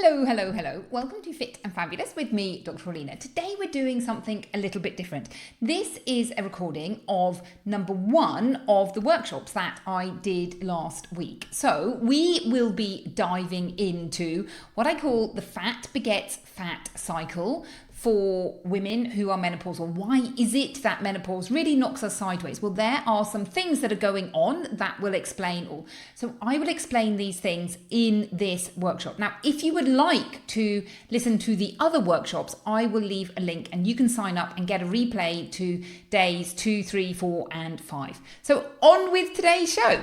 Hello, hello, hello. Welcome to Fit and Fabulous with me, Dr. Paulina. Today we're doing something a little bit different. This is a recording of number 1 of the workshops that I did last week. So we will be diving into what I call the fat begets fat cycle for women who are menopausal. Why is it that menopause really knocks us sideways? Well, there are some things that are going on that will explain all. So I will explain these things in this workshop. Now, if you would like to listen to the other workshops, I will leave a link and you can sign up and get a replay to days 2, 3, 4, and 5. So on with today's show.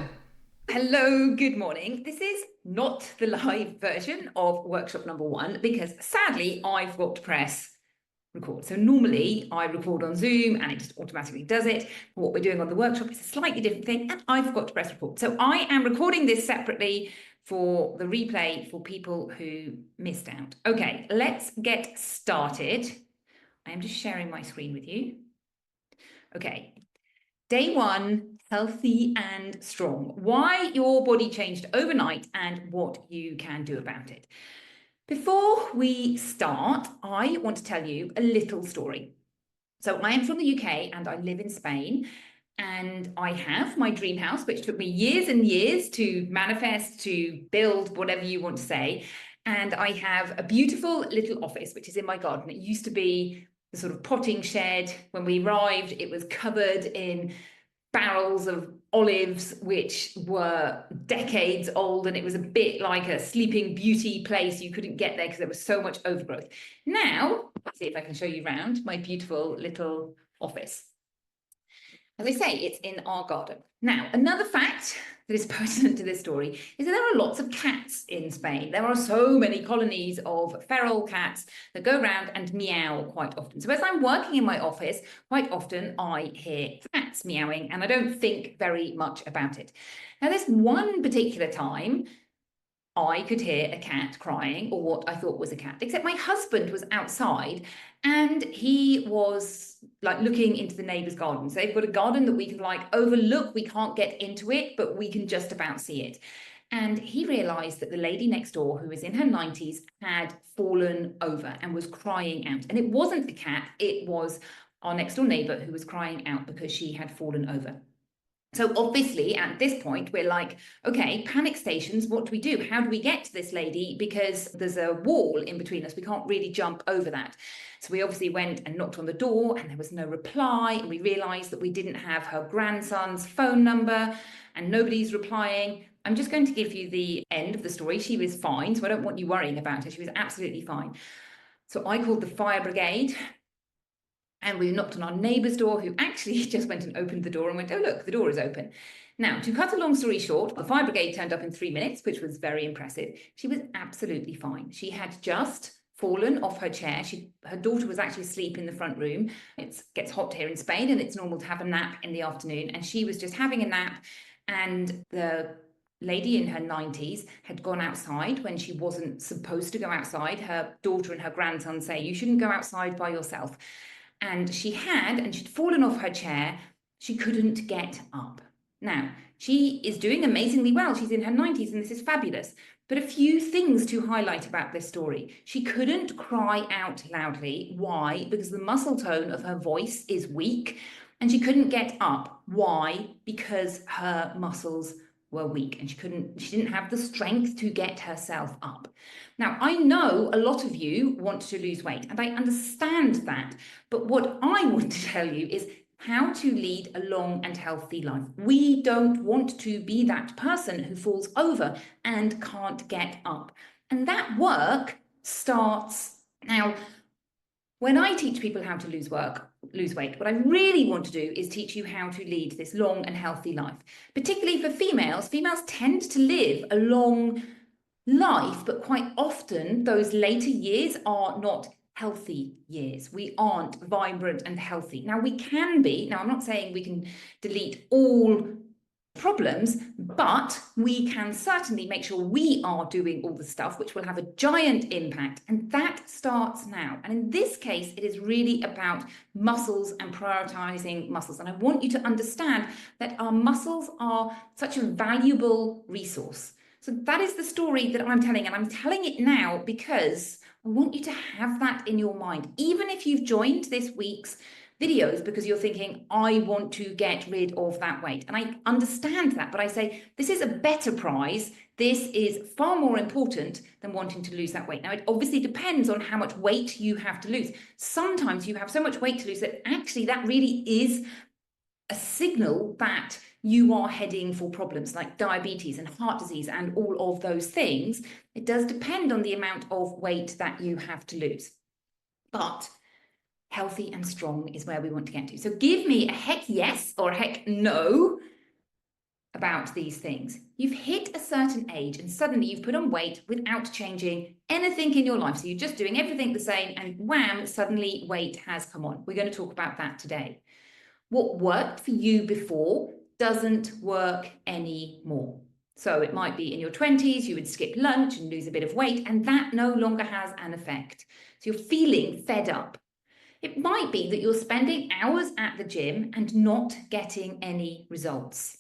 Hello, good morning. This is not the live version of workshop number 1 because sadly I forgot to press record. So normally I record on Zoom and it just automatically does it. What we're doing on the workshop is a slightly different thing and I forgot to press record. So I am recording this separately for the replay for people who missed out. Okay, let's get started. I am just sharing my screen with you. Okay, day 1, healthy and strong. Why your body changed overnight and what you can do about it. Before we start, I want to tell you a little story. So I am from the UK and I live in Spain, and I have my dream house, which took me years and years to manifest, to build, whatever you want to say. And I have a beautiful little office, which is in my garden. It used to be the sort of potting shed. When we arrived, it was covered in barrels of olives which were decades old, and it was a bit like a Sleeping Beauty place. You couldn't get there because there was so much overgrowth. Now, let's see if I can show you around my beautiful little office. As I say, it's in our garden. Now, another fact that is pertinent to this story is that there are lots of cats in Spain. There are so many colonies of feral cats that go around and meow quite often. So as I'm working in my office, quite often I hear cats meowing and I don't think very much about it. Now, this one particular time, I could hear a cat crying, or what I thought was a cat, except my husband was outside and he was like looking into the neighbour's garden. So they've got a garden that we can like overlook. We can't get into it, but we can just about see it. And he realised that the lady next door, who was in her 90s, had fallen over and was crying out. And it wasn't a cat, it was our next door neighbour who was crying out because she had fallen over. So obviously at this point, we're like, okay, panic stations, what do we do? How do we get to this lady? Because there's a wall in between us. We can't really jump over that. So we obviously went and knocked on the door and there was no reply. And we realized that we didn't have her grandson's phone number and nobody's replying. I'm just going to give you the end of the story. She was fine, so I don't want you worrying about her. She was absolutely fine. So I called the fire brigade. And we knocked on our neighbour's door, who actually just went and opened the door and went, oh, look, the door is open. Now, to cut a long story short, the fire brigade turned up in 3 minutes, which was very impressive. She was absolutely fine. She had just fallen off her chair. Her daughter was actually asleep in the front room. It gets hot here in Spain and it's normal to have a nap in the afternoon. And she was just having a nap. And the lady in her 90s had gone outside when she wasn't supposed to go outside. Her daughter and her grandson say, you shouldn't go outside by yourself. And she'd fallen off her chair. She couldn't get up. Now, she is doing amazingly well. She's in her 90s and this is fabulous. But a few things to highlight about this story. She couldn't cry out loudly. Why? Because the muscle tone of her voice is weak. And she couldn't get up. Why? Because her muscles were weak and she didn't have the strength to get herself up. Now, I know a lot of you want to lose weight and I understand that, but what I want to tell you is how to lead a long and healthy life. We don't want to be that person who falls over and can't get up. And that work starts now. When I teach people how to lose weight, what I really want to do is teach you how to lead this long and healthy life. Particularly for females. Females tend to live a long life, but quite often those later years are not healthy years. We aren't vibrant and healthy. Now we can be, now I'm not saying we can delete all problems, but we can certainly make sure we are doing all the stuff which will have a giant impact, and that starts now. And in this case, it is really about muscles and prioritizing muscles. And I want you to understand that our muscles are such a valuable resource. So that is the story that I'm telling, and I'm telling it now because I want you to have that in your mind. Even if you've joined this week's videos because you're thinking, I want to get rid of that weight. And I understand that, but I say, this is a better prize. This is far more important than wanting to lose that weight. Now, it obviously depends on how much weight you have to lose. Sometimes you have so much weight to lose that actually that really is a signal that you are heading for problems like diabetes and heart disease and all of those things. It does depend on the amount of weight that you have to lose. But healthy and strong is where we want to get to. So give me a heck yes or a heck no about these things. You've hit a certain age and suddenly you've put on weight without changing anything in your life. So you're just doing everything the same and wham, suddenly weight has come on. We're going to talk about that today. What worked for you before doesn't work anymore. So it might be in your 20s, you would skip lunch and lose a bit of weight, and that no longer has an effect. So you're feeling fed up. It might be that you're spending hours at the gym and not getting any results.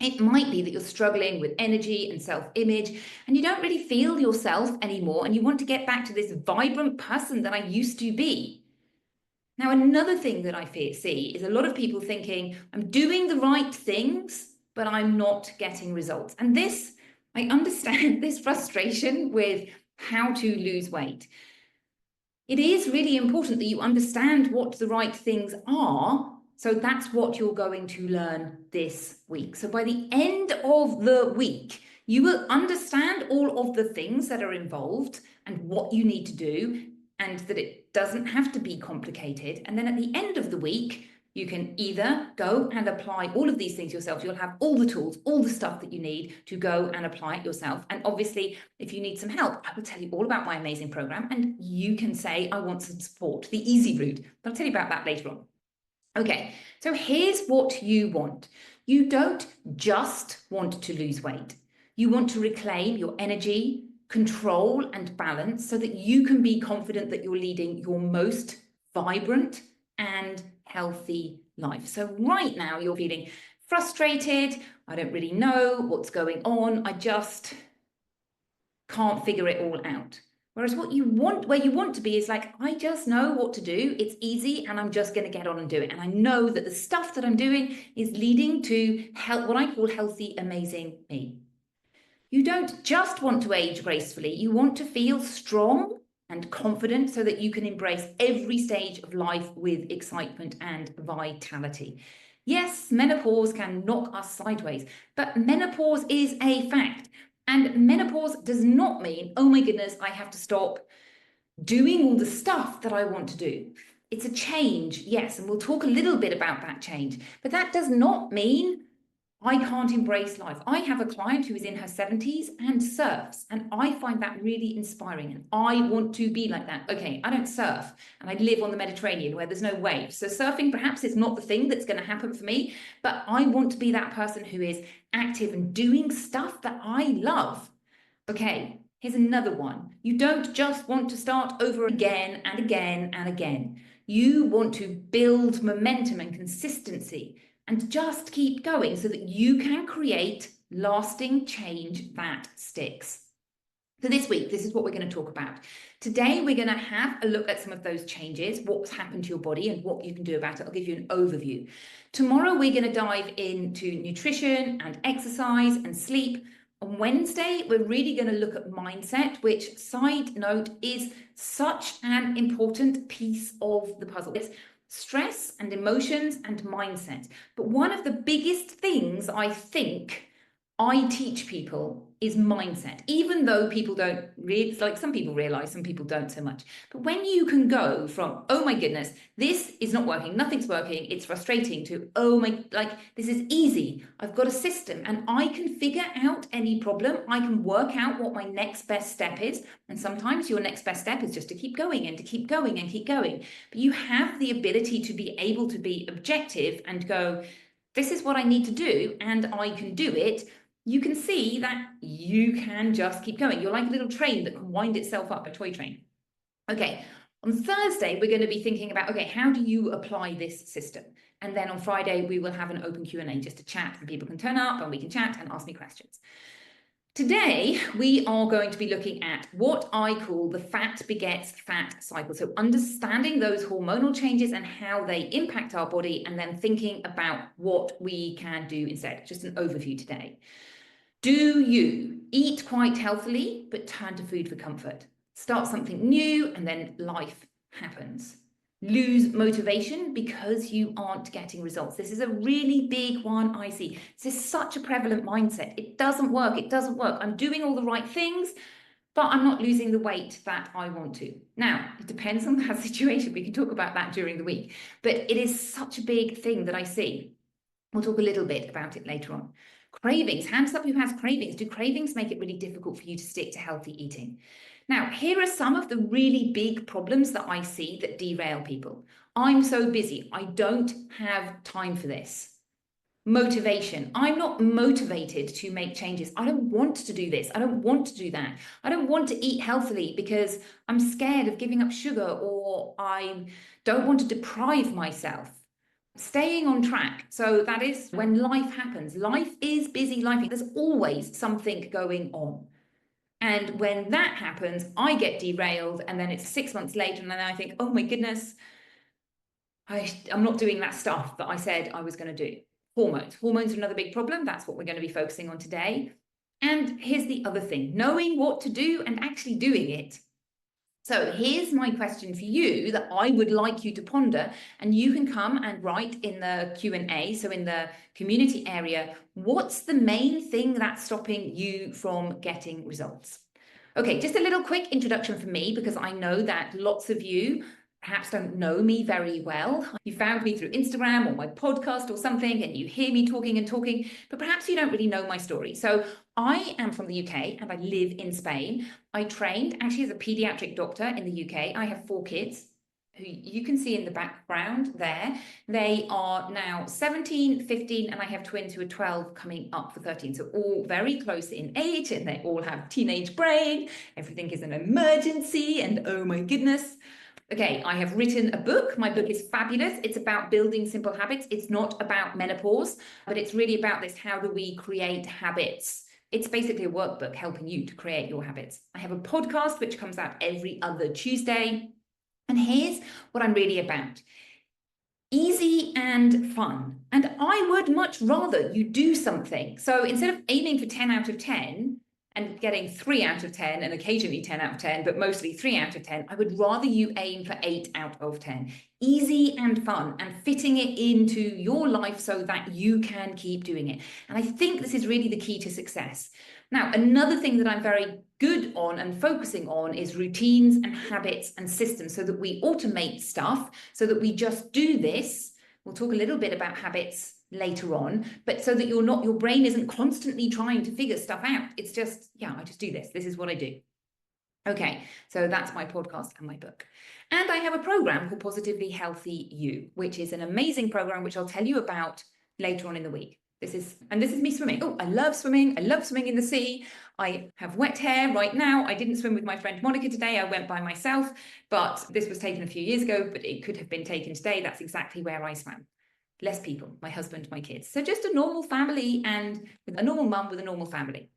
It might be that you're struggling with energy and self-image and you don't really feel yourself anymore and you want to get back to this vibrant person that I used to be. Now, another thing that I see is a lot of people thinking, I'm doing the right things, but I'm not getting results. And this, I understand this frustration with how to lose weight. It is really important that you understand what the right things are. So that's what you're going to learn this week. So by the end of the week, you will understand all of the things that are involved and what you need to do, and that it doesn't have to be complicated. And then at the end of the week, you can either go and apply all of these things yourself. You'll have all the tools, all the stuff that you need to go and apply it yourself. And obviously, if you need some help, I will tell you all about my amazing program. And you can say, I want some support, the easy route. But I'll tell you about that later on. Okay, so here's what you want. You don't just want to lose weight. You want to reclaim your energy, control and balance so that you can be confident that you're leading your most vibrant and healthy life. So right now you're feeling frustrated. I don't really know what's going on. I just can't figure it all out. Whereas what you want, where you want to be is like, I just know what to do. It's easy and I'm just going to get on and do it. And I know that the stuff that I'm doing is leading to what I call healthy, amazing me. You don't just want to age gracefully. You want to feel strong and confident so that you can embrace every stage of life with excitement and vitality. Yes, menopause can knock us sideways, but menopause is a fact. And menopause does not mean, oh my goodness, I have to stop doing all the stuff that I want to do. It's a change, yes, and we'll talk a little bit about that change. But that does not mean I can't embrace life. I have a client who is in her 70s and surfs, and I find that really inspiring. And I want to be like that. Okay, I don't surf, and I live on the Mediterranean where there's no waves. So surfing perhaps is not the thing that's going to happen for me, but I want to be that person who is active and doing stuff that I love. Okay, here's another one. You don't just want to start over again and again and again. You want to build momentum and consistency and just keep going so that you can create lasting change that sticks. So this week, this is what we're going to talk about. Today, we're going to have a look at some of those changes, what's happened to your body and what you can do about it. I'll give you an overview. Tomorrow, we're going to dive into nutrition and exercise and sleep. On Wednesday, we're really going to look at mindset, which, side note, is such an important piece of the puzzle. It's stress and emotions and mindset. But one of the biggest things I think I teach people is mindset, even though people don't really, like some people realize, some people don't so much. But when you can go from, oh my goodness, this is not working, nothing's working, it's frustrating, to, oh my, like, this is easy, I've got a system and I can figure out any problem, I can work out what my next best step is. And sometimes your next best step is just to keep going and to keep going and keep going. But you have the ability to be able to be objective and go, this is what I need to do and I can do it. You can see that you can just keep going. You're like a little train that can wind itself up, a toy train. Okay, on Thursday, we're going to be thinking about, okay, how do you apply this system? And then on Friday, we will have an open Q&A just to chat and people can turn up and we can chat and ask me questions. Today, we are going to be looking at what I call the fat begets fat cycle. So understanding those hormonal changes and how they impact our body, and then thinking about what we can do instead. Just an overview today. Do you eat quite healthily, but turn to food for comfort? Start something new and then life happens. Lose motivation because you aren't getting results. This is a really big one I see. This is such a prevalent mindset. It doesn't work. It doesn't work. I'm doing all the right things, but I'm not losing the weight that I want to. Now, it depends on that situation. We can talk about that during the week, but it is such a big thing that I see. We'll talk a little bit about it later on. Cravings, hands up who has cravings. Do cravings make it really difficult for you to stick to healthy eating? Now, here are some of the really big problems that I see that derail people. I'm so busy. I don't have time for this. Motivation. I'm not motivated to make changes. I don't want to do this. I don't want to do that. I don't want to eat healthily because I'm scared of giving up sugar, or I don't want to deprive myself. Staying on track. So that is when life happens. Life is busy life. There's always something going on. And when that happens, I get derailed, and then it's 6 months later, and then I think, oh my goodness, I'm not doing that stuff that I said I was going to do. Hormones. Hormones are another big problem. That's what we're going to be focusing on today. And here's the other thing, knowing what to do and actually doing it. So here's my question for you that I would like you to ponder, and you can come and write in the Q&A, so in the community area, what's the main thing that's stopping you from getting results? Okay, just a little quick introduction for me, because I know that lots of you perhaps don't know me very well. You found me through Instagram or my podcast or something, and you hear me talking and talking, but perhaps you don't really know my story. So I am from the UK and I live in Spain. I trained actually as a pediatric doctor in the UK. I have 4 kids who you can see in the background there. They are now 17, 15, and I have twins who are 12 coming up for 13. So all very close in age, and they all have teenage brain. Everything is an emergency, and oh my goodness. Okay, I have written a book. My book is fabulous. It's about building simple habits. It's not about menopause, but it's really about this. How do we create habits? It's basically a workbook helping you to create your habits. I have a podcast which comes out every other Tuesday. And here's what I'm really about. Easy and fun. And I would much rather you do something. So instead of aiming for 10 out of 10, and getting 3 out of 10 and occasionally 10 out of 10, but mostly 3 out of 10, I would rather you aim for 8 out of 10. Easy and fun, and fitting it into your life so that you can keep doing it. And I think this is really the key to success. Now, another thing that I'm very good on and focusing on is routines and habits and systems, so that we automate stuff, so that we just do this. We'll talk a little bit about habits later on, but so that your brain isn't constantly trying to figure stuff out. It's just, yeah, I just do this. This is what I do. Okay, so that's my podcast and my book. And I have a program called Positively Healthy You, which is an amazing program, which I'll tell you about later on in the week. This is me swimming. Oh, I love swimming. I love swimming in the sea. I have wet hair right now. I didn't swim with my friend Monica today. I went by myself, but this was taken a few years ago, but it could have been taken today. That's exactly where I swam. Less people, my husband, my kids. So just a normal family, and with a normal mum with a normal family.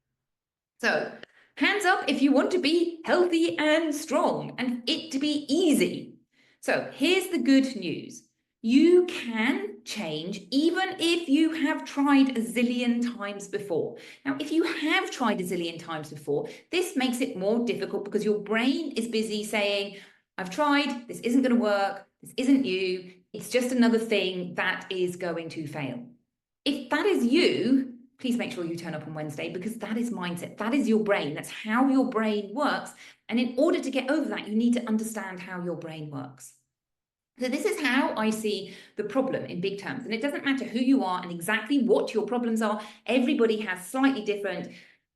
So hands up if you want to be healthy and strong and it to be easy. So here's the good news. You can change even if you have tried a zillion times before. Now, if you have tried a zillion times before, this makes it more difficult because your brain is busy saying, I've tried, this isn't going to work, this isn't you, it's just another thing that is going to fail. If that is you, please make sure you turn up on Wednesday, because that is mindset. That is your brain. That's how your brain works. And in order to get over that, you need to understand how your brain works. So this is how I see the problem in big terms. And it doesn't matter who you are and exactly what your problems are. Everybody has slightly different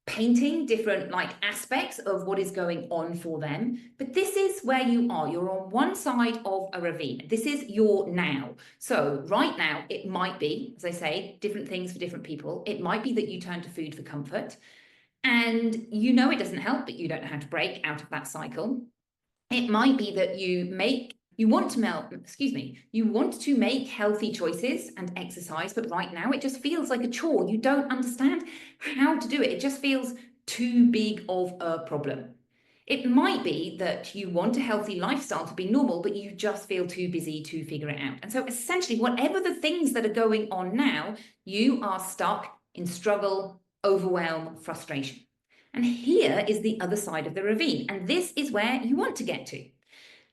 painting, different aspects of what is going on for them. But this is where you are. You're on one side of a ravine. This is your now. So right now, it might be, as I say, different things for different people. It might be that you turn to food for comfort. And you know it doesn't help, but you don't know how to break out of that cycle. It might be that you want to make healthy choices and exercise, but right now it just feels like a chore. You don't understand how to do it. It just feels too big of a problem. It might be that you want a healthy lifestyle to be normal, but you just feel too busy to figure it out. And so essentially, whatever the things that are going on now, you are stuck in struggle, overwhelm, frustration. And here is the other side of the ravine. And this is where you want to get to.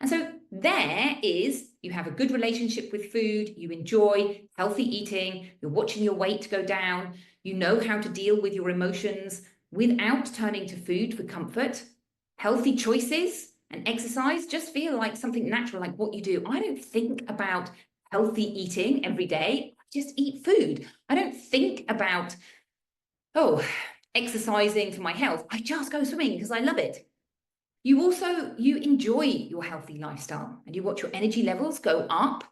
And so there is, you have a good relationship with food, you enjoy healthy eating, you're watching your weight go down, you know how to deal with your emotions without turning to food for comfort. Healthy choices and exercise just feel like something natural, like what you do. I don't think about healthy eating every day. I just eat food. I don't think about, exercising for my health. I just go swimming because I love it. You enjoy your healthy lifestyle and you watch your energy levels go up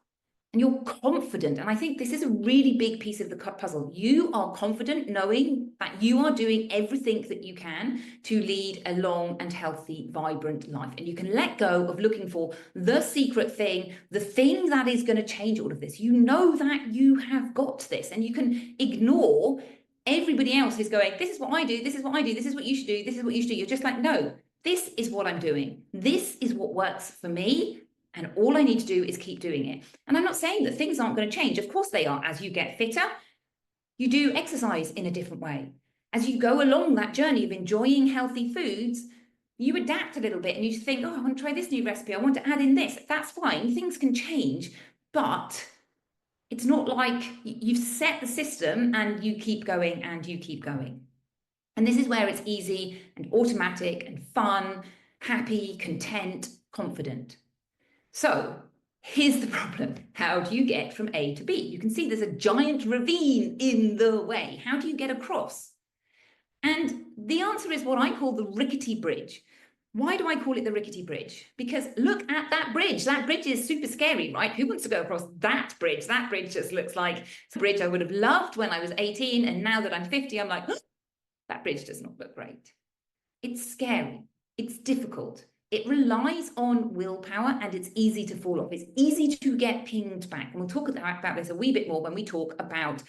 and you're confident. And I think this is a really big piece of the puzzle. You are confident knowing that you are doing everything that you can to lead a long and healthy, vibrant life. And you can let go of looking for the secret thing, the thing that is going to change all of this. You know that you have got this, and you can ignore everybody else who's going, this is what I do, this is what I do, this is what you should do, this is what you should do. You're just like, no, this is what I'm doing. This is what works for me. And all I need to do is keep doing it. And I'm not saying that things aren't going to change. Of course they are. As you get fitter, you do exercise in a different way. As you go along that journey of enjoying healthy foods, you adapt a little bit and you think, I want to try this new recipe. I want to add in this. That's fine. Things can change, but it's not like you've set the system and you keep going and you keep going. And this is where it's easy and automatic and fun, happy, content, confident. So here's the problem. How do you get from A to B? You can see there's a giant ravine in the way. How do you get across? And the answer is what I call the rickety bridge. Why do I call it the rickety bridge? Because look at that bridge. That bridge is super scary, right? Who wants to go across that bridge? That bridge just looks like a bridge I would have loved when I was 18. And now that I'm 50, I'm like, that bridge does not look great. It's scary. It's difficult. It relies on willpower and it's easy to fall off. It's easy to get pinged back. And we'll talk about this a wee bit more when we talk about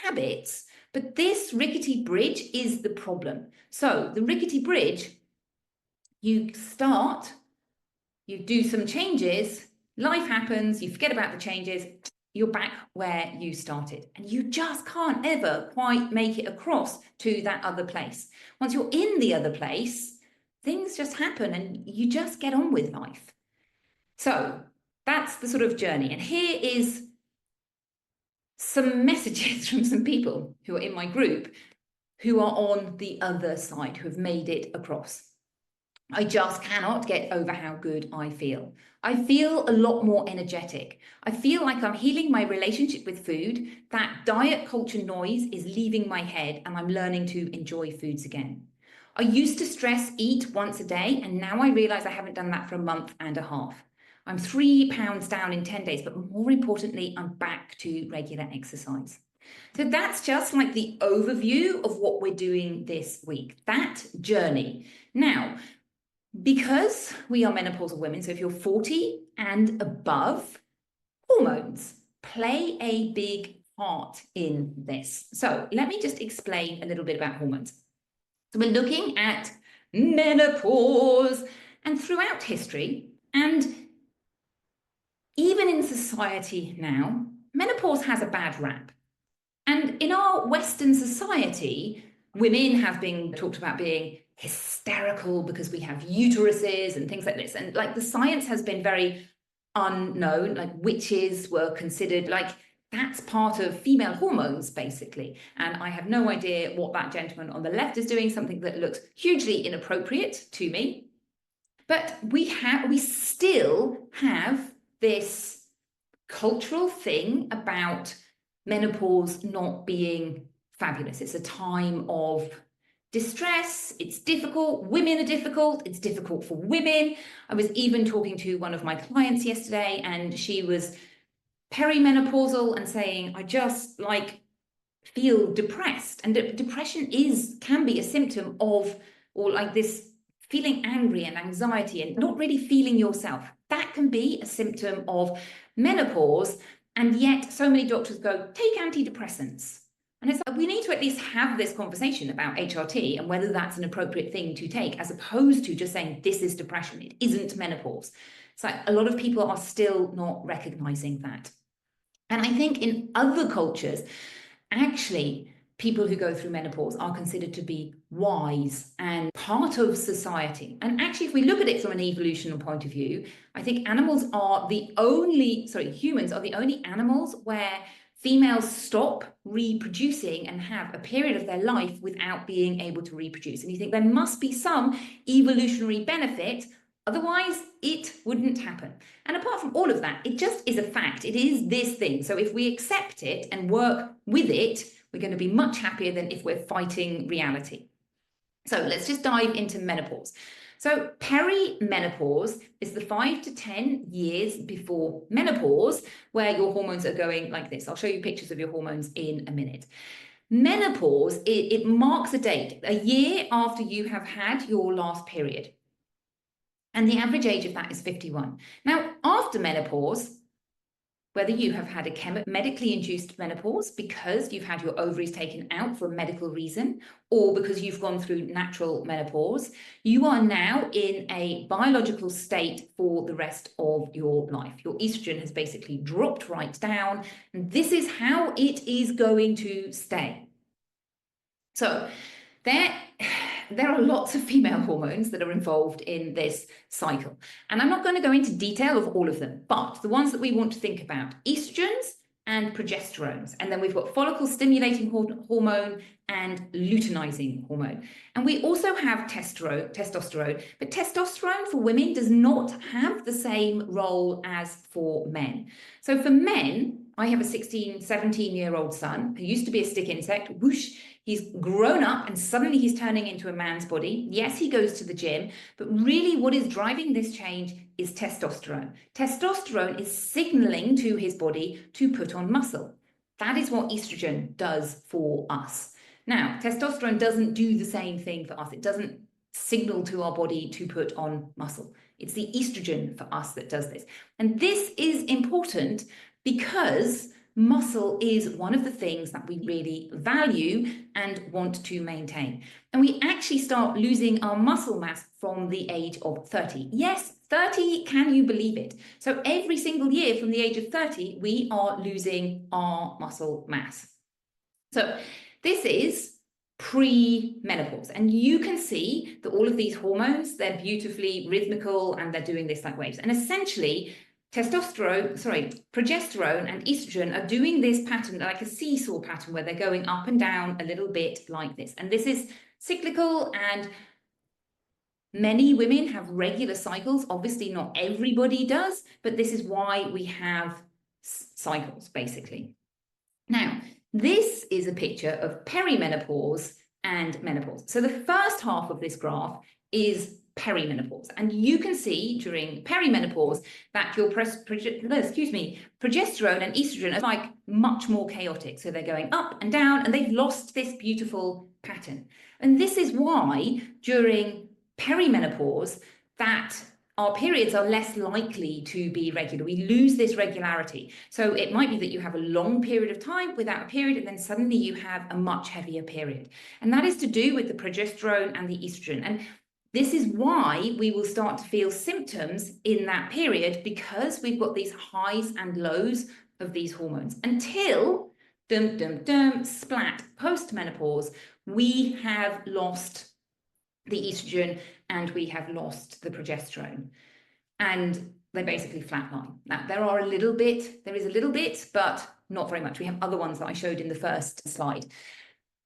habits. But this rickety bridge is the problem. So the rickety bridge, you start, you do some changes, life happens, you forget about the changes, you're back where you started. And you just can't ever quite make it across to that other place. Once you're in the other place, things just happen and you just get on with life. So that's the sort of journey. And here is some messages from some people who are in my group who are on the other side, who have made it across. I just cannot get over how good I feel. I feel a lot more energetic. I feel like I'm healing my relationship with food. That diet culture noise is leaving my head and I'm learning to enjoy foods again. I used to stress eat once a day, and now I realize I haven't done that for a month and a half. I'm 3 pounds down in 10 days, but more importantly, I'm back to regular exercise. So that's just like the overview of what we're doing this week, that journey. Now, because we are menopausal women, so if you're 40 and above, hormones play a big part in this. So let me just explain a little bit about hormones. So we're looking at menopause, and throughout history, and even in society now, menopause has a bad rap. And in our Western society, women have been talked about being hysterical because we have uteruses and things like this. And like the science has been very unknown, like witches were considered like that's part of female hormones, basically. And I have no idea what that gentleman on the left is doing, something that looks hugely inappropriate to me. But we still have this cultural thing about menopause not being fabulous. It's a time of distress. It's difficult. Women are difficult. It's difficult for women. I was even talking to one of my clients yesterday, and she was perimenopausal and saying, I just like feel depressed. And depression can be a symptom of, or like this feeling angry and anxiety and not really feeling yourself. That can be a symptom of menopause. And yet so many doctors go, take antidepressants. And it's like, we need to at least have this conversation about HRT and whether that's an appropriate thing to take, as opposed to just saying this is depression, it isn't menopause. It's like a lot of people are still not recognizing that. And I think in other cultures, actually, people who go through menopause are considered to be wise and part of society. And actually, if we look at it from an evolutionary point of view, I think humans are the only animals where females stop reproducing and have a period of their life without being able to reproduce. And you think there must be some evolutionary benefit, otherwise it wouldn't happen. And apart from all of that, it just is a fact. It is this thing. So if we accept it and work with it, we're going to be much happier than if we're fighting reality. So let's just dive into menopause. So perimenopause is the 5 to 10 years before menopause, where your hormones are going like this. I'll show you pictures of your hormones in a minute. Menopause, it marks a date, a year after you have had your last period. And the average age of that is 51. Now, after menopause, whether you have had a medically induced menopause because you've had your ovaries taken out for a medical reason, or because you've gone through natural menopause, you are now in a biological state for the rest of your life. Your estrogen has basically dropped right down, and this is how it is going to stay. So there are lots of female hormones that are involved in this cycle. And I'm not going to go into detail of all of them, but the ones that we want to think about: estrogens and progesterones. And then we've got follicle stimulating hormone and luteinizing hormone. And we also have testosterone, but testosterone for women does not have the same role as for men. So for men, I have a 16, 17-year-old son who used to be a stick insect. Whoosh, he's grown up and suddenly he's turning into a man's body. Yes, he goes to the gym, but really what is driving this change is testosterone. Testosterone is signaling to his body to put on muscle. That is what estrogen does for us. Now, testosterone doesn't do the same thing for us. It doesn't signal to our body to put on muscle. It's the estrogen for us that does this. And this is important because muscle is one of the things that we really value and want to maintain. And we actually start losing our muscle mass from the age of 30. Yes, 30, can you believe it? So every single year from the age of 30, we are losing our muscle mass. So this is pre-menopause, and you can see that all of these hormones, they're beautifully rhythmical and they're doing this like waves. And essentially, progesterone and estrogen are doing this pattern like a seesaw pattern where they're going up and down a little bit like this. And this is cyclical, and many women have regular cycles. Obviously, not everybody does, but this is why we have cycles, basically. Now, this is a picture of perimenopause and menopause. So the first half of this graph is perimenopause. And you can see during perimenopause that your progesterone and estrogen are like much more chaotic. So they're going up and down and they've lost this beautiful pattern. And this is why during perimenopause that our periods are less likely to be regular. We lose this regularity. So it might be that you have a long period of time without a period, and then suddenly you have a much heavier period. And that is to do with the progesterone and the estrogen. And this is why we will start to feel symptoms in that period, because we've got these highs and lows of these hormones until, splat, post-menopause, we have lost the estrogen and we have lost the progesterone, and they basically flatline. Now, there is a little bit, but not very much. We have other ones that I showed in the first slide.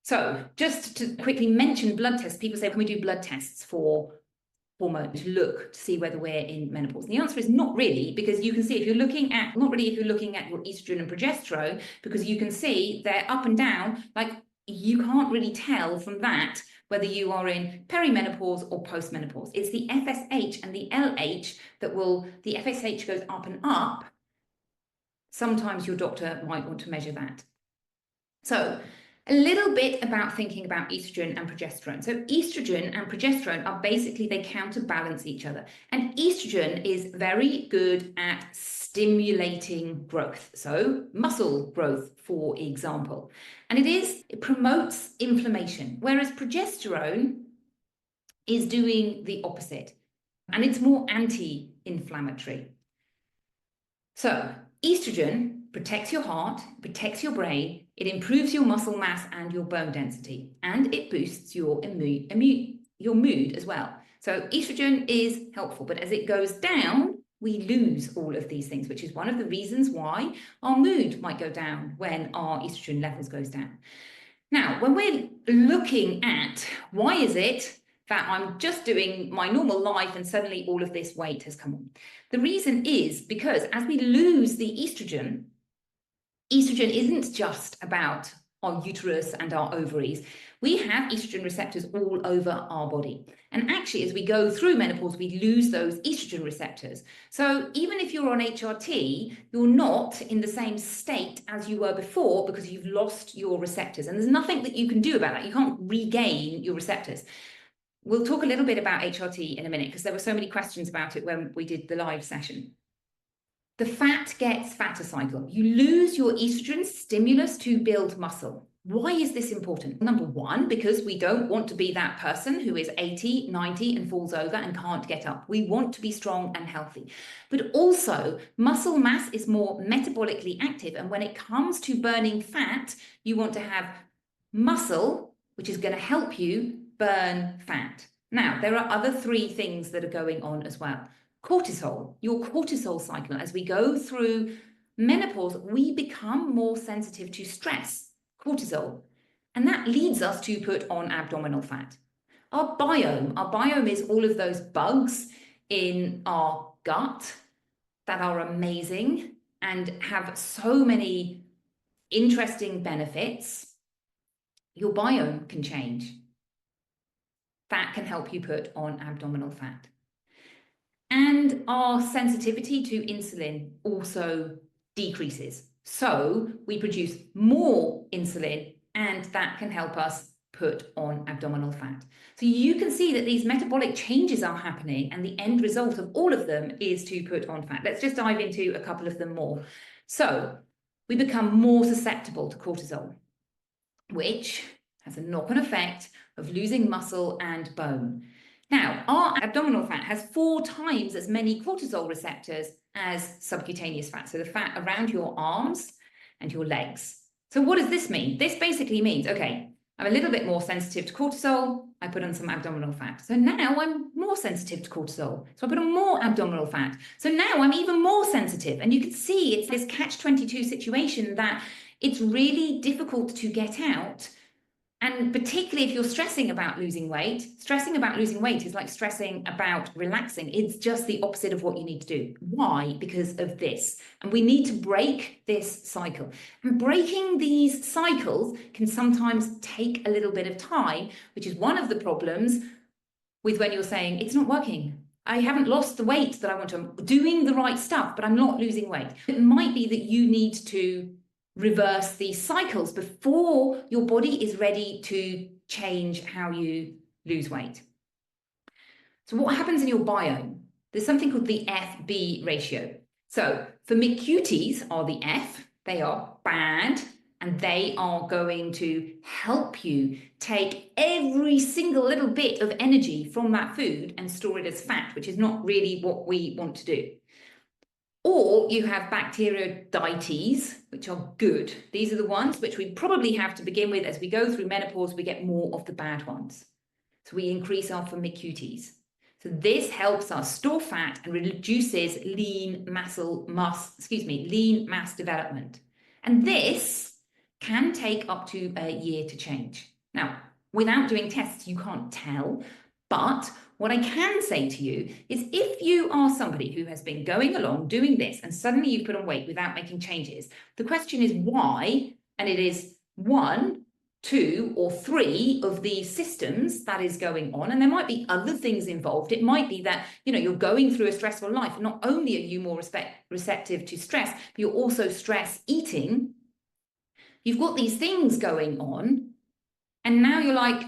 So just to quickly mention blood tests, people say, can we do blood tests for hormones to look to see whether we're in menopause? And the answer is not really, because you can see if you're looking at your estrogen and progesterone, because you can see they're up and down, like you can't really tell from that whether you are in perimenopause or postmenopause. It's the FSH and the LH the FSH goes up and up. Sometimes your doctor might want to measure that. So A little bit about thinking about estrogen and progesterone. So estrogen and progesterone are basically, they counterbalance each other. And estrogen is very good at stimulating growth. So muscle growth, for example. And it promotes inflammation, whereas progesterone is doing the opposite. And it's more anti-inflammatory. So estrogen protects your heart, protects your brain, it improves your muscle mass and your bone density, and it boosts your mood as well. So estrogen is helpful, but as it goes down, we lose all of these things, which is one of the reasons why our mood might go down when our estrogen levels goes down. Now, when we're looking at why is it that I'm just doing my normal life and suddenly all of this weight has come on, the reason is because as we lose the estrogen isn't just about our uterus and our ovaries. We have estrogen receptors all over our body. And actually, as we go through menopause, we lose those estrogen receptors. So even if you're on HRT, you're not in the same state as you were before because you've lost your receptors. And there's nothing that you can do about that. You can't regain your receptors. We'll talk a little bit about HRT in a minute because there were so many questions about it when we did the live session. The fat gets fatter cycle. You lose your estrogen stimulus to build muscle. Why is this important? Number one, because we don't want to be that person who is 80, 90 and falls over and can't get up. We want to be strong and healthy. But also, muscle mass is more metabolically active. And when it comes to burning fat, you want to have muscle, which is going to help you burn fat. Now, there are other three things that are going on as well. Cortisol, your cortisol cycle. As we go through menopause, we become more sensitive to stress, cortisol, and that leads us to put on abdominal fat. Our biome is all of those bugs in our gut that are amazing and have so many interesting benefits. Your biome can change. That can help you put on abdominal fat. And our sensitivity to insulin also decreases. So we produce more insulin, and that can help us put on abdominal fat. So you can see that these metabolic changes are happening, and the end result of all of them is to put on fat. Let's just dive into a couple of them more. So we become more susceptible to cortisol, which has a knock-on effect of losing muscle and bone. Now, our abdominal fat has 4 times as many cortisol receptors as subcutaneous fat, so the fat around your arms and your legs. So what does this mean? This basically means, okay, I'm a little bit more sensitive to cortisol, I put on some abdominal fat. So now I'm more sensitive to cortisol, so I put on more abdominal fat. So now I'm even more sensitive. And you can see it's this catch-22 situation that it's really difficult to get out. And particularly if you're stressing about losing weight is like stressing about relaxing. It's just the opposite of what you need to do. Why? Because of this. And we need to break this cycle. And breaking these cycles can sometimes take a little bit of time, which is one of the problems with when you're saying, it's not working. I haven't lost the weight that I want to. I'm doing the right stuff, but I'm not losing weight. It might be that you need to reverse these cycles before your body is ready to change how you lose weight. So what happens in your biome? There's something called the FB ratio. So firmicutes are the F, they are bad, and they are going to help you take every single little bit of energy from that food and store it as fat, which is not really what we want to do. Or you have bacteroidetes, which are good. These are the ones which we probably have to begin with. As we go through menopause, we get more of the bad ones. So we increase our firmicutes. So this helps us store fat and reduces lean mass development. And this can take up to a year to change. Now, without doing tests, you can't tell, but what I can say to you is if you are somebody who has been going along doing this and suddenly you've put on weight without making changes, the question is why? And it is 1, 2, or 3 of these systems that is going on. And there might be other things involved. It might be that, you're going through a stressful life. Not only are you more receptive to stress, but you're also stress eating. You've got these things going on, and now you're like,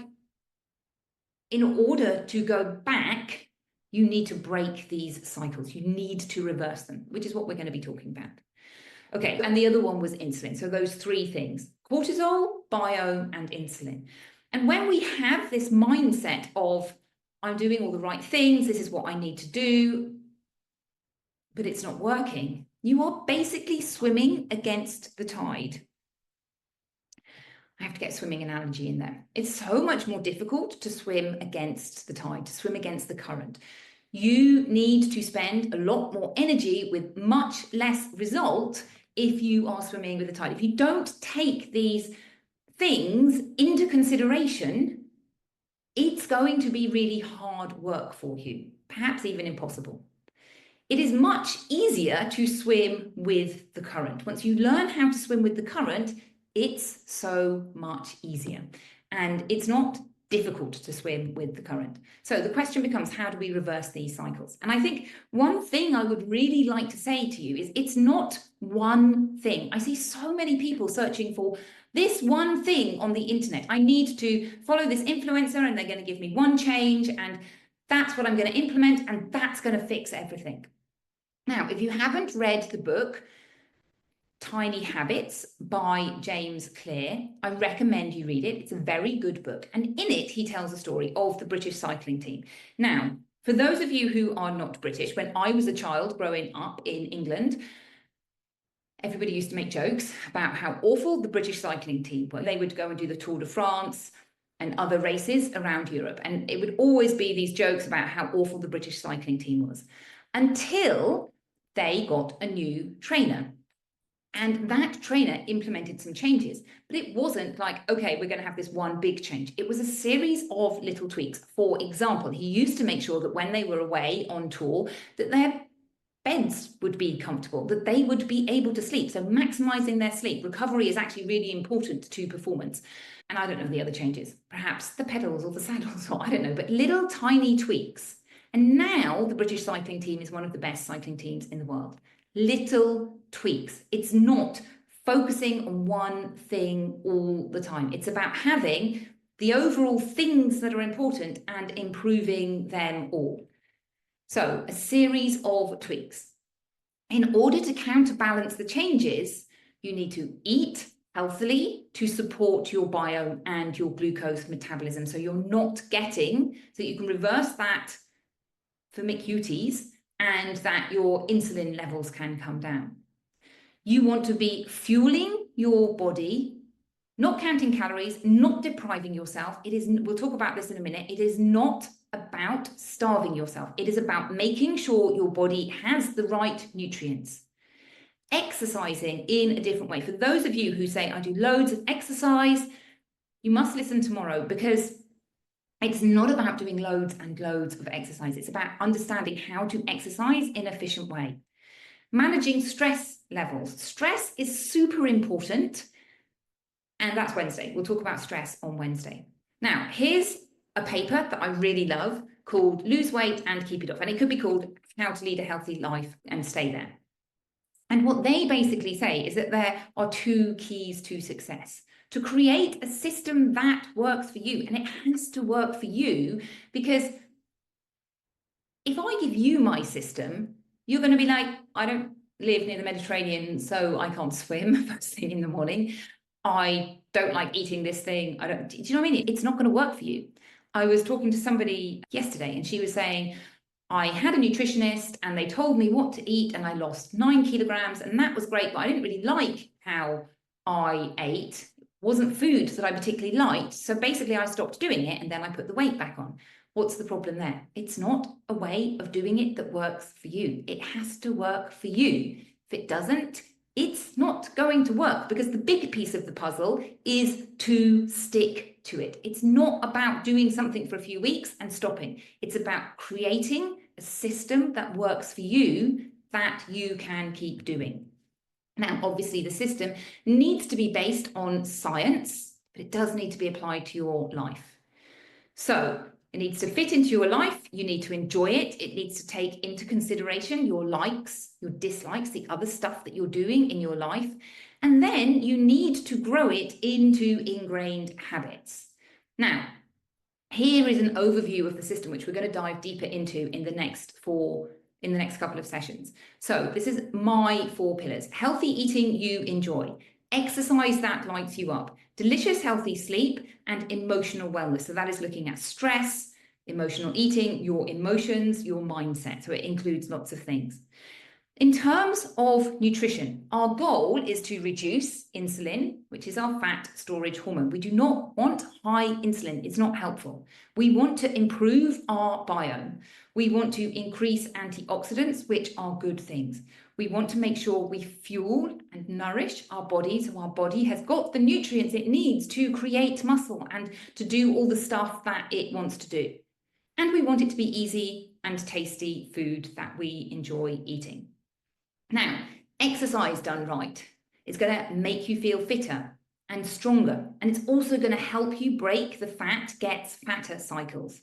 in order to go back, you need to break these cycles. You need to reverse them, which is what we're going to be talking about. Okay, and the other one was insulin. So those three things: cortisol, biome, and insulin. And when we have this mindset of, I'm doing all the right things, this is what I need to do, but it's not working, you are basically swimming against the tide. I have to get a swimming analogy in there. It's so much more difficult to swim against the tide, to swim against the current. You need to spend a lot more energy with much less result if you are swimming with the tide. If you don't take these things into consideration, it's going to be really hard work for you, perhaps even impossible. It is much easier to swim with the current. Once you learn how to swim with the current, it's so much easier. And it's not difficult to swim with the current. So the question becomes, how do we reverse these cycles? And I think one thing I would really like to say to you is, it's not one thing. I see so many people searching for this one thing on the internet. I need to follow this influencer and they're going to give me one change, and that's what I'm going to implement, and that's going to fix everything. Now, if you haven't read the book Tiny Habits by James Clear, I recommend you read it. It's a very good book. And in it, he tells a story of the British cycling team. Now, for those of you who are not British, when I was a child growing up in England, everybody used to make jokes about how awful the British cycling team were. They would go and do the Tour de France and other races around Europe. And it would always be these jokes about how awful the British cycling team was, until they got a new trainer. And that trainer implemented some changes, but it wasn't like, okay, we're going to have this one big change. It was a series of little tweaks. For example, he used to make sure that when they were away on tour, that their beds would be comfortable, that they would be able to sleep. So maximizing their sleep. Recovery is actually really important to performance. And I don't know the other changes, perhaps the pedals or the saddles, or I don't know, but little tiny tweaks. And now the British cycling team is one of the best cycling teams in the world. Little tweaks. It's not focusing on one thing all the time. It's about having the overall things that are important and improving them all. So a series of tweaks. In order to counterbalance the changes, you need to eat healthily to support your biome and your glucose metabolism. So you're not getting, so you can reverse that firmicutes, and that your insulin levels can come down. You want to be fueling your body, not counting calories, not depriving yourself. It is, we'll talk about this in a minute. It is not about starving yourself. It is about making sure your body has the right nutrients. Exercising in a different way. For those of you who say, I do loads of exercise, you must listen tomorrow, because it's not about doing loads and loads of exercise. It's about understanding how to exercise in an efficient way. Managing stress levels. Stress is super important. And that's Wednesday. We'll talk about stress on Wednesday. Now, here's a paper that I really love called Lose Weight and Keep It Off. And it could be called How to Lead a Healthy Life and Stay There. And what they basically say is that there are two keys to success. To create a system that works for you. And it has to work for you, because if I give you my system, you're going to be like, I don't live near the Mediterranean, so I can't swim first thing in the morning. I don't like eating this thing. Do you know what I mean? It's not going to work for you. I was talking to somebody yesterday and she was saying, I had a nutritionist and they told me what to eat and I lost 9 kilograms and that was great, but I didn't really like how I ate. Wasn't food that I particularly liked. So basically I stopped doing it and then I put the weight back on. What's the problem there? It's not a way of doing it that works for you. It has to work for you. If it doesn't, it's not going to work, because the big piece of the puzzle is to stick to it. It's not about doing something for a few weeks and stopping. It's about creating a system that works for you that you can keep doing. Now, obviously, the system needs to be based on science, but it does need to be applied to your life. So it needs to fit into your life. You need to enjoy it. It needs to take into consideration your likes, your dislikes, the other stuff that you're doing in your life. And then you need to grow it into ingrained habits. Now, here is an overview of the system, which we're going to dive deeper into in the next couple of sessions. So this is my 4 pillars. Healthy eating you enjoy, exercise that lights you up, delicious healthy sleep, and emotional wellness. So that is looking at stress, emotional eating, your emotions, your mindset. So it includes lots of things. In terms of nutrition, our goal is to reduce insulin, which is our fat storage hormone. We do not want high insulin. It's not helpful. We want to improve our biome. We want to increase antioxidants, which are good things. We want to make sure we fuel and nourish our body so our body has got the nutrients it needs to create muscle and to do all the stuff that it wants to do. And we want it to be easy and tasty food that we enjoy eating. Now, exercise done right is going to make you feel fitter and stronger, and it's also going to help you break the fat gets fatter cycles.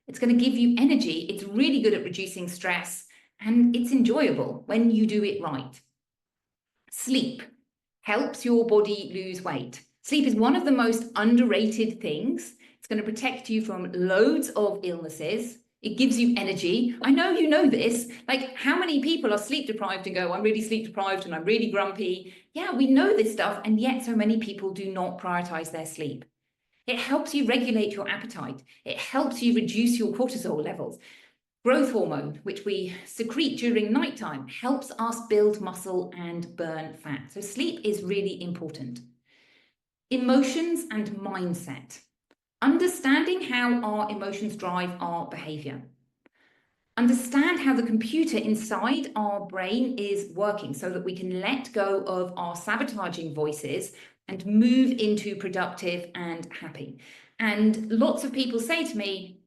It's going to give you energy. It's really good at reducing stress, and it's enjoyable when you do it right. Sleep helps your body lose weight. Sleep is one of the most underrated things. It's going to protect you from loads of illnesses. It gives you energy. I know you know this. Like, how many people are sleep deprived and go, I'm really sleep deprived and I'm really grumpy? Yeah, we know this stuff, and yet so many people do not prioritize their sleep. It helps you regulate your appetite. It helps you reduce your cortisol levels. Growth hormone, which we secrete during nighttime, helps us build muscle and burn fat. So sleep is really important. Emotions and mindset. Understanding how our emotions drive our behavior. Understand how the computer inside our brain is working so that we can let go of our sabotaging voices and move into productive and happy. And lots of people say to me,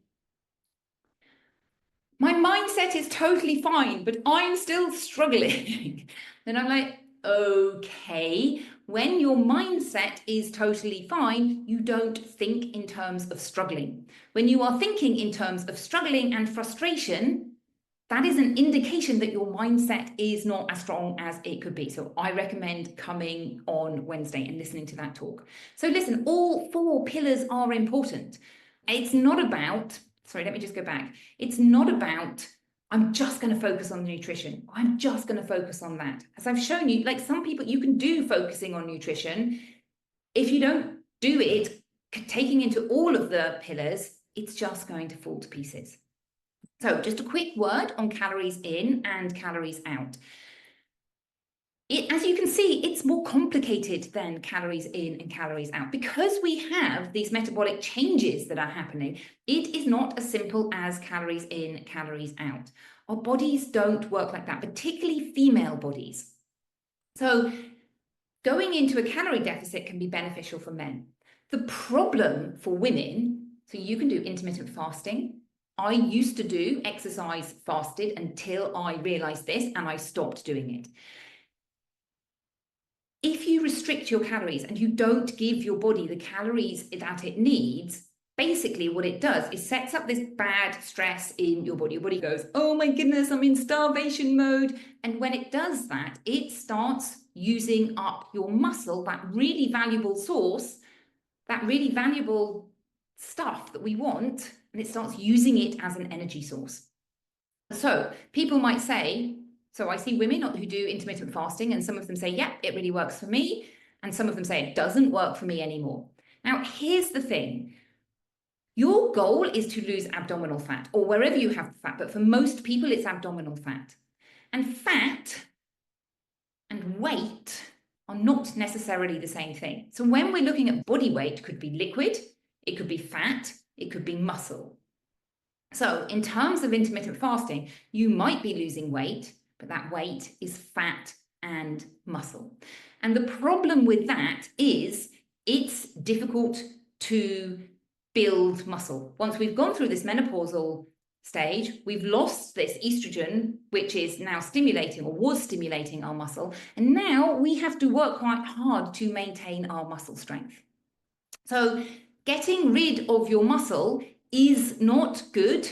my mindset is totally fine, but I'm still struggling. Then I'm like, okay, when your mindset is totally fine, you don't think in terms of struggling. When you are thinking in terms of struggling and frustration, that is an indication that your mindset is not as strong as it could be. So I recommend coming on Wednesday and listening to that talk. So listen, all 4 pillars are important. It's not about, sorry, let me just go back. It's not about, I'm just going to focus on the nutrition. I'm just going to focus on that. As I've shown you, like some people, you can do focusing on nutrition. If you don't do it, taking into all of the pillars, it's just going to fall to pieces. So just a quick word on calories in and calories out. As you can see, it's more complicated than calories in and calories out. Because we have these metabolic changes that are happening, it is not as simple as calories in, calories out. Our bodies don't work like that, particularly female bodies. So going into a calorie deficit can be beneficial for men. The problem for women, so you can do intermittent fasting. I used to do exercise fasted until I realized this and I stopped doing it. If you restrict your calories and you don't give your body the calories that it needs, basically what it does is sets up this bad stress in your body. Your body goes, oh my goodness, I'm in starvation mode. And when it does that, it starts using up your muscle, that really valuable source, that really valuable stuff that we want, and it starts using it as an energy source. So people might say, so I see women who do intermittent fasting, and some of them say, yeah, it really works for me. And some of them say, it doesn't work for me anymore. Now, here's the thing. Your goal is to lose abdominal fat or wherever you have the fat, but for most people, it's abdominal fat. And fat and weight are not necessarily the same thing. So when we're looking at body weight, it could be liquid, it could be fat, it could be muscle. So in terms of intermittent fasting, you might be losing weight, but that weight is fat and muscle. And the problem with that is it's difficult to build muscle. Once we've gone through this menopausal stage, we've lost this estrogen, which is now stimulating or was stimulating our muscle. And now we have to work quite hard to maintain our muscle strength. So getting rid of your muscle is not good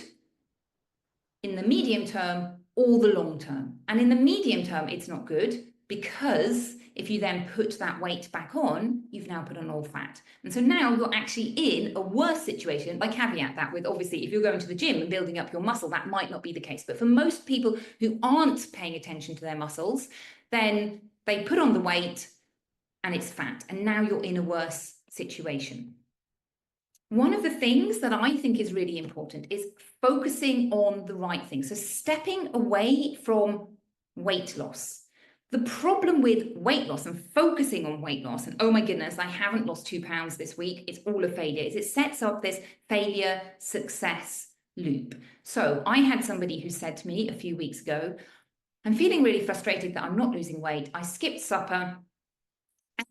in the medium term or the long term. And in the medium term, it's not good because if you then put that weight back on, you've now put on all fat. And so now you're actually in a worse situation. I caveat that with, obviously, if you're going to the gym and building up your muscle, that might not be the case. But for most people who aren't paying attention to their muscles, then they put on the weight and it's fat. And now you're in a worse situation. One of the things that I think is really important is focusing on the right thing. So stepping away from weight loss. The problem with weight loss and focusing on weight loss, and oh my goodness, I haven't lost 2 pounds this week, it's all a failure, is it sets up this failure success loop. So I had somebody who said to me a few weeks ago, I'm feeling really frustrated that I'm not losing weight. I skipped supper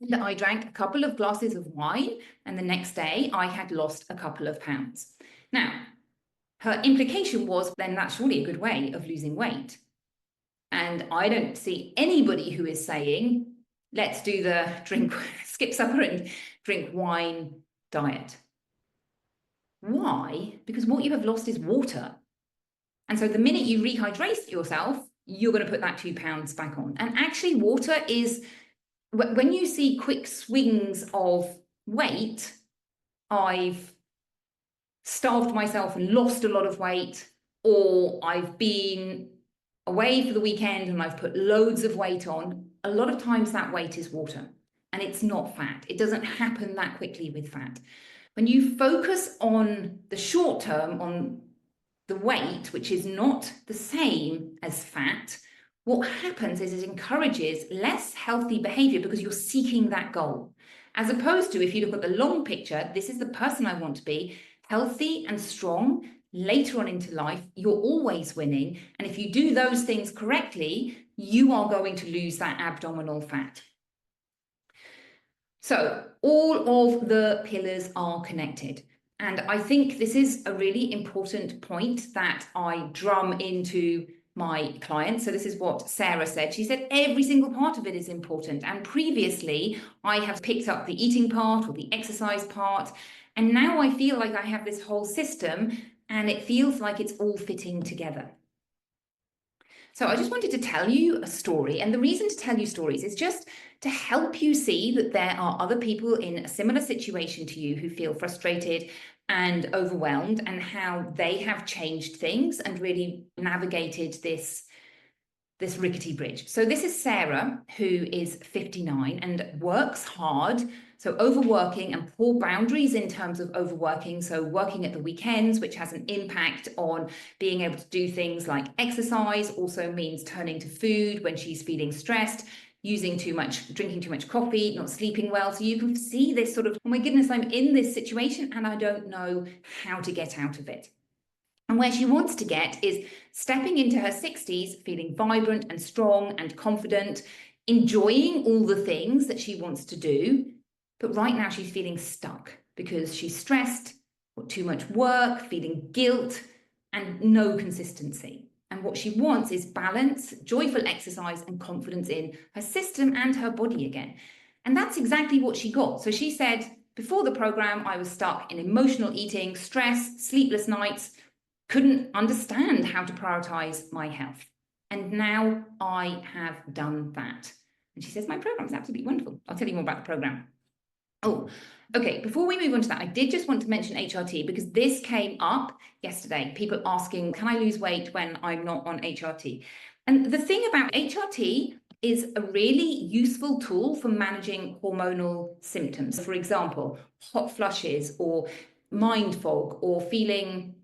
and I drank a couple of glasses of wine, and the next day I had lost a couple of pounds. Now, her implication was, then that's surely a good way of losing weight. And I don't see anybody who is saying, let's do the skip supper and drink wine diet. Why? Because what you have lost is water. And so the minute you rehydrate yourself, you're going to put that 2 pounds back on. And actually, water is, when you see quick swings of weight, I've starved myself and lost a lot of weight, or I've been away for the weekend and I've put loads of weight on, a lot of times that weight is water and it's not fat. It doesn't happen that quickly with fat. When you focus on the short term, on the weight, which is not the same as fat, what happens is it encourages less healthy behavior because you're seeking that goal. As opposed to, if you look at the long picture, this is the person I want to be, healthy and strong. Later on into life, you're always winning. And if you do those things correctly, you are going to lose that abdominal fat. So all of the pillars are connected. And I think this is a really important point that I drum into my clients. So this is what Sarah said. She said every single part of it is important. And previously, I have picked up the eating part or the exercise part. And now I feel like I have this whole system and it feels like it's all fitting together. So I just wanted to tell you a story. And the reason to tell you stories is just to help you see that there are other people in a similar situation to you who feel frustrated and overwhelmed, and how they have changed things and really navigated this rickety bridge. So this is Sarah, who is 59 and works hard. So overworking and poor boundaries in terms of overworking. So working at the weekends, which has an impact on being able to do things like exercise, also means turning to food when she's feeling stressed, using too much, drinking too much coffee, not sleeping well. So you can see this sort of, oh my goodness, I'm in this situation and I don't know how to get out of it. And where she wants to get is stepping into her 60s, feeling vibrant and strong and confident, enjoying all the things that she wants to do. But right now she's feeling stuck because she's stressed, got too much work, feeling guilt, and no consistency. And what she wants is balance, joyful exercise, and confidence in her system and her body again. And that's exactly what she got. So she said, before the program, I was stuck in emotional eating, stress, sleepless nights, couldn't understand how to prioritize my health. And now I have done that. And she says, my program is absolutely wonderful. I'll tell you more about the program. Oh, okay. Before we move on to that, I did just want to mention HRT because this came up yesterday. People asking, can I lose weight when I'm not on HRT? And the thing about HRT is a really useful tool for managing hormonal symptoms. For example, hot flushes or mind fog or feeling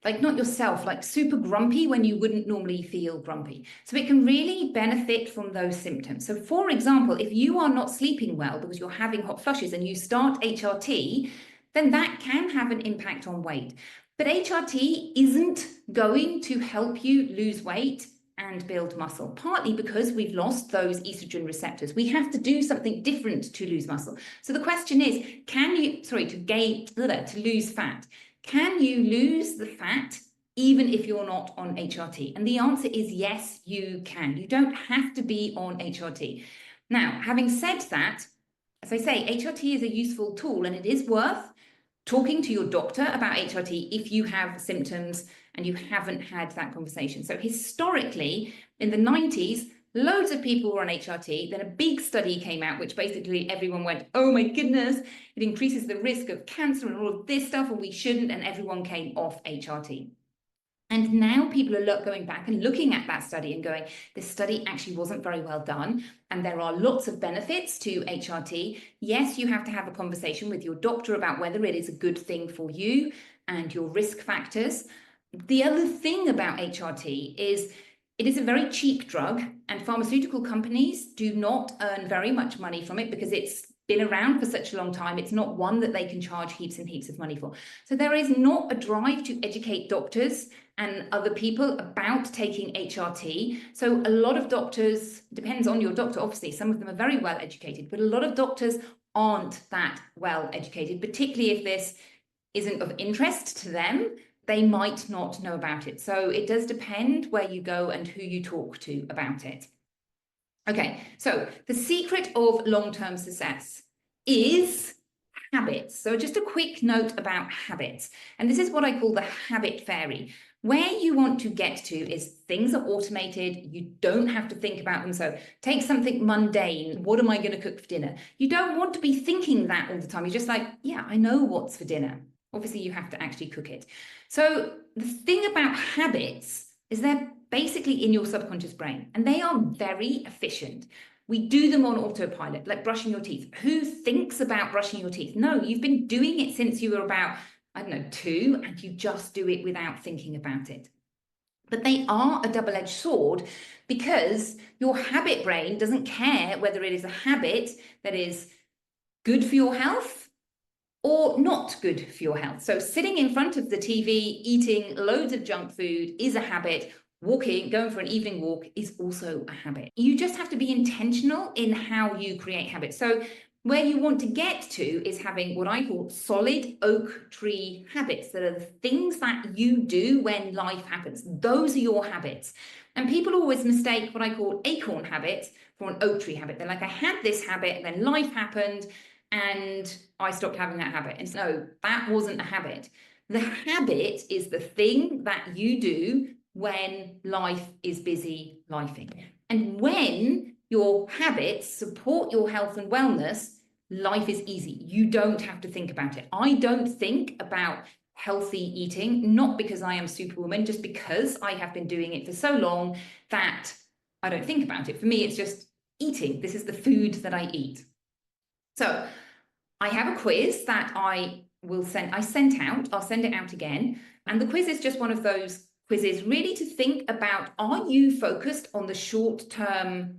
like not yourself, like super grumpy when you wouldn't normally feel grumpy. So it can really benefit from those symptoms. So for example, if you are not sleeping well because you're having hot flushes and you start HRT, then that can have an impact on weight. But HRT isn't going to help you lose weight and build muscle, partly because we've lost those estrogen receptors. We have to do something different to lose muscle. So the question is, to lose fat. Can you lose the fat even if you're not on HRT? And the answer is yes, you can. You don't have to be on HRT. Now, having said that, as I say, HRT is a useful tool and it is worth talking to your doctor about HRT if you have symptoms and you haven't had that conversation. So historically, in the 90s, Loads of people were on HRT. Then a big study came out, which basically everyone went, oh my goodness, it increases the risk of cancer and all of this stuff, and we shouldn't. And everyone came off HRT. And now people are going back and looking at that study and going, this study actually wasn't very well done. And there are lots of benefits to HRT. Yes, you have to have a conversation with your doctor about whether it is a good thing for you and your risk factors. The other thing about HRT is it is a very cheap drug, and pharmaceutical companies do not earn very much money from it because it's been around for such a long time. It's not one that they can charge heaps and heaps of money for. So there is not a drive to educate doctors and other people about taking HRT. So a lot of doctors, depends on your doctor, obviously, some of them are very well educated, but a lot of doctors aren't that well educated, particularly if this isn't of interest to them. They might not know about it. So it does depend where you go and who you talk to about it. Okay, so the secret of long-term success is habits. So just a quick note about habits. And this is what I call the habit fairy. Where you want to get to is things are automated. You don't have to think about them. So take something mundane. What am I going to cook for dinner? You don't want to be thinking that all the time. You're just like, yeah, I know what's for dinner. Obviously, you have to actually cook it. So the thing about habits is they're basically in your subconscious brain, and they are very efficient. We do them on autopilot, like brushing your teeth. Who thinks about brushing your teeth? No, you've been doing it since you were about, I don't know, 2, and you just do it without thinking about it. But they are a double-edged sword because your habit brain doesn't care whether it is a habit that is good for your health or not good for your health. So sitting in front of the TV, eating loads of junk food is a habit. Walking, going for an evening walk is also a habit. You just have to be intentional in how you create habits. So where you want to get to is having what I call solid oak tree habits, that are the things that you do when life happens. Those are your habits. And people always mistake what I call acorn habits for an oak tree habit. They're like, I had this habit and then life happened and I stopped having that habit. And no, that wasn't a habit. The habit is the thing that you do when life is busy lifing. And when your habits support your health and wellness, life is easy. You don't have to think about it. I don't think about healthy eating, not because I am superwoman, just because I have been doing it for so long that I don't think about it. For me, it's just eating. This is the food that I eat. So I have a quiz that I sent out. I'll send it out again. And the quiz is just one of those quizzes really to think about, are you focused on the short-term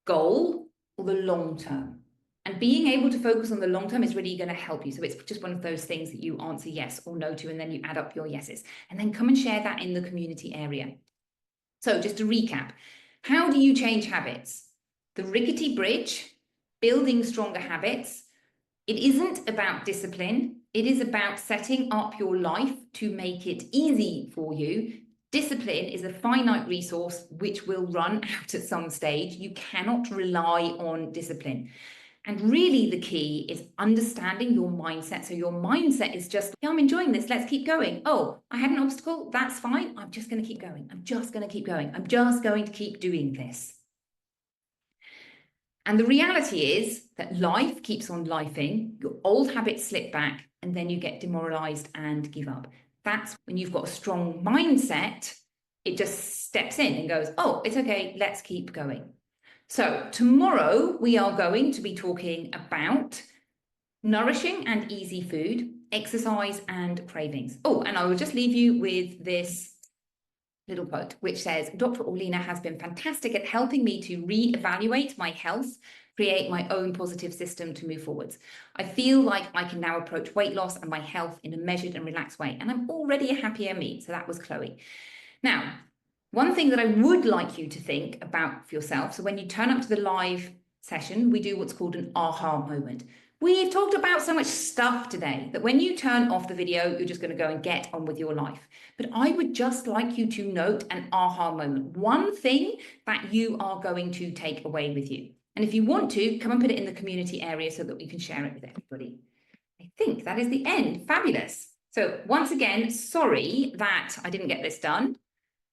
goal or the long term? And being able to focus on the long term is really going to help you. So it's just one of those things that you answer yes or no to, and then you add up your yeses. And then come and share that in the community area. So just to recap, how do you change habits? The rickety bridge, building stronger habits. It isn't about discipline. It is about setting up your life to make it easy for you. Discipline is a finite resource which will run out at some stage. You cannot rely on discipline. And really the key is understanding your mindset. So your mindset is just, yeah, I'm enjoying this. Let's keep going. Oh, I had an obstacle. That's fine. I'm just going to keep going. I'm just going to keep going. I'm just going to keep doing this. And the reality is that life keeps on lifing, your old habits slip back, and then you get demoralized and give up. That's when you've got a strong mindset, it just steps in and goes, oh, it's okay, let's keep going. So tomorrow we are going to be talking about nourishing and easy food, exercise and cravings. Oh, and I will just leave you with this little quote, which says, Dr. Orlina has been fantastic at helping me to re-evaluate my health, create my own positive system to move forwards. I feel like I can now approach weight loss and my health in a measured and relaxed way, and I'm already a happier me. So that was Chloe. Now, one thing that I would like you to think about for yourself, so when you turn up to the live session, we do what's called an aha moment. We've talked about so much stuff today that when you turn off the video, you're just going to go and get on with your life. But I would just like you to note an aha moment, one thing that you are going to take away with you. And if you want to, come and put it in the community area so that we can share it with everybody. I think that is the end. Fabulous. So once again, sorry that I didn't get this done.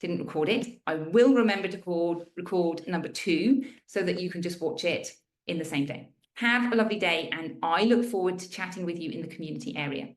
didn't record it. I will remember to record number 2 so that you can just watch it in the same day. Have a lovely day, and I look forward to chatting with you in the community area.